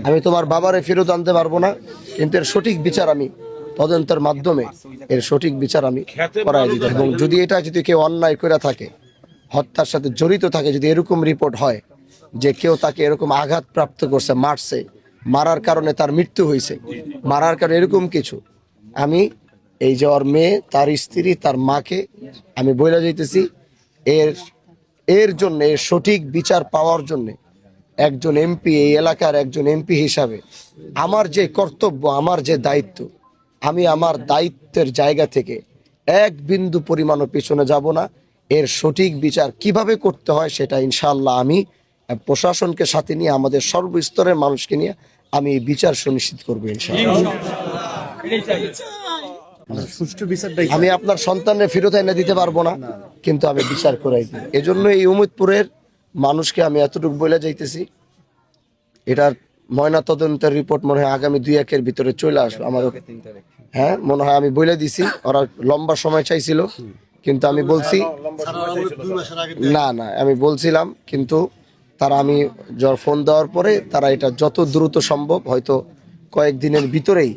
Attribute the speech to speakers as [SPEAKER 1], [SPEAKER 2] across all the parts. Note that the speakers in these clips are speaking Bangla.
[SPEAKER 1] আমি তোমার বাবারে ফেরত আনতে পারবো না, কিন্তু এর সঠিক বিচার আমি তদন্তের মাধ্যমে এর সঠিক বিচার আমি করাই দিতে। এবং যদি কেউ অন্যায় করে থাকে, হত্যার সাথে জড়িত থাকে, যদি এরকম রিপোর্ট হয় যে কেউ তাকে এরকম আঘাত প্রাপ্ত করছে, মারছে, মারার কারণে তার মৃত্যু হয়েছে, মারার কারণে এরকম কিছু, আমি এই যে ওর মেয়ে, তার স্ত্রী, তার মাকে আমি বলে যাইতেছি, এর জন্য, এর সঠিক বিচার পাওয়ার জন্য একজন এমপি, এই এলাকার একজন এমপি হিসাবে আমার যে কর্তব্য, আমার যে দায়িত্ব, আমি আমার দায়িত্বের জায়গা থেকে এক বিন্দু পরিমাণও পিছনে যাব না। এর সঠিক বিচার কিভাবে করতে হয় সেটা ইনশাআল্লাহ আমি প্রশাসনকে সাথে নিয়ে, আমাদের সর্বস্তরের মানুষকে নিয়ে আমি এই বিচার সুনিশ্চিত করবো ইনশাআল্লাহ। আমি আপনার সন্তানের ফেরত এনে দিতে পারবো না, কিন্তু আমি বিচার করাই দিই। এজন্য এই উম্মতপুরের মানুষকে আমি এতটুকু বলে যাইতেছি, এটার ময়না তদন্তের রিপোর্ট মনে হয় আগামী 2-1 ভিতরে চলে আসবে আমার। হ্যাঁ, মনে হয় আমি বলে দিছি। ওরা লম্বা সময় চাইছিল, কিন্তু আমি বলছি না, আমি বলছিলাম, কিন্তু তারা, আমি ফোন দেওয়ার পরে তারা এটা যত দ্রুত সম্ভব, হয়তো কয়েকদিনের ভিতরেই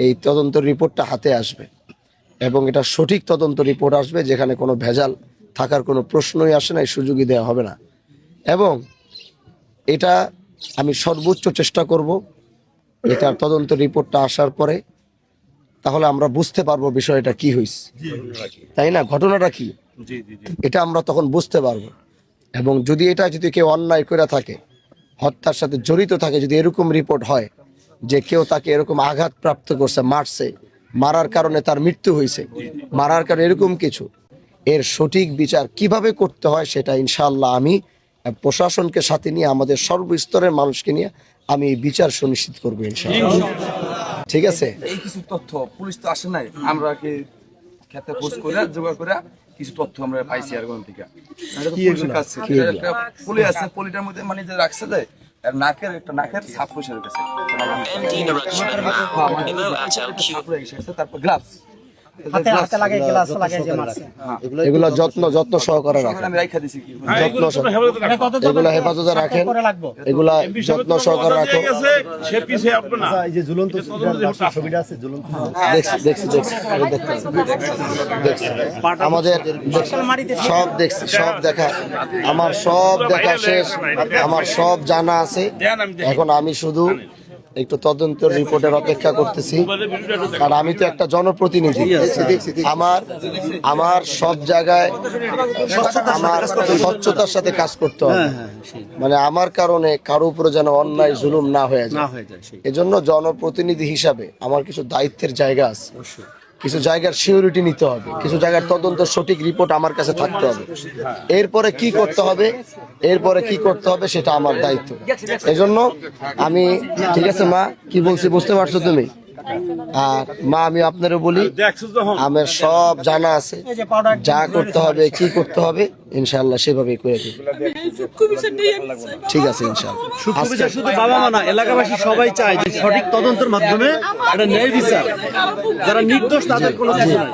[SPEAKER 1] এই তদন্ত রিপোর্টটা হাতে আসবে, এবং এটা সঠিক তদন্ত রিপোর্ট আসবে, যেখানে কোনো ভেজাল থাকার কোনো প্রশ্নই আসে না, এই সুযোগই দেওয়া হবে না। এবং এটা আমি সর্বোচ্চ চেষ্টা করব, এটার তদন্ত রিপোর্টটা আসার পরে তাহলে আমরা বুঝতে পারবো বিষয়টা কি হয়েছে, তাই না, ঘটনাটা কি, এটা আমরা তখন বুঝতে পারবো। এবং যদি কেউ অন্যায় করে থাকে, হত্যার সাথে জড়িত থাকে, যদি এরকম রিপোর্ট হয় যে কেউ তাকে এরকম আঘাত প্রাপ্ত করছে, মারছে, মারার কারণে তার মৃত্যু হয়েছে, মারার কারণে এরকম কিছু, এর সঠিক বিচার কিভাবে করতে হয় সেটা ইনশাআল্লাহ আমি প্রশাসনকে সাথে নিয়ে, আমাদের সর্বস্তরের মানুষকে নিয়ে আমি এই বিচার সুনিশ্চিত করবো ইনশাআল্লাহ। ঠিক আছে,
[SPEAKER 2] এই কিছু তথ্য পুলিশ তো আসে নাই, আমরা কি খেতে খোঁজ করে জোগাড় করে কিছু তথ্য আমরা পাইছি আর কোন থেকে একটা পুলি আছে, পুলিটার মধ্যে মানে যে রাখছে দেয় আর নাকের ছাপ বসে রেখেছে, তারপর গ্লাভস
[SPEAKER 1] এগুলো যত্ন সহকারে রাখেন, এগুলা হেফাজতে রাখেন, এগুলা যত্ন সহকারে রাখো। আমাদের সব দেখছি, সব দেখা, আমার সব দেখা শেষ, আমার সব জানা আছে। এখন আমি শুধু একটু তদন্তের রিপোর্টের অপেক্ষা করতেছি, কারণ আমি তো একটা জনপ্রতিনিধি। আমার সব জায়গায় আমার স্বচ্ছতার সাথে কাজ করতে হবে, মানে আমার কারণে কারো উপরে যেন অন্যায় জুলুম না হয়ে যায়। এজন্য জনপ্রতিনিধি হিসাবে আমার কিছু দায়িত্বের জায়গা আছে, কিছু জায়গার সিকিউরিটি নিতে হবে, কিছু জায়গার তদন্ত সঠিক রিপোর্ট আমার কাছে থাকতে হবে। এরপরে কি করতে হবে সেটা আমার দায়িত্ব। এজন্য আমি, ঠিক আছে মা, কি বলছি বুঝতে পারছো তুমি? আর মা, আমি আপনারও বলি, আমার সব জানা আছে, যা করতে হবে, কি করতে হবে, ইনশাআল্লাহ সেভাবেই করে দিই। ঠিক আছে ইনশাআল্লাহ।
[SPEAKER 3] শুধু বাবা মা না, এলাকাবাসী সবাই চায় যে সঠিক তদন্তের মাধ্যমে একটা ন্যায় বিচার, যারা নির্দোষ তাদের কোনো কিছু নাই।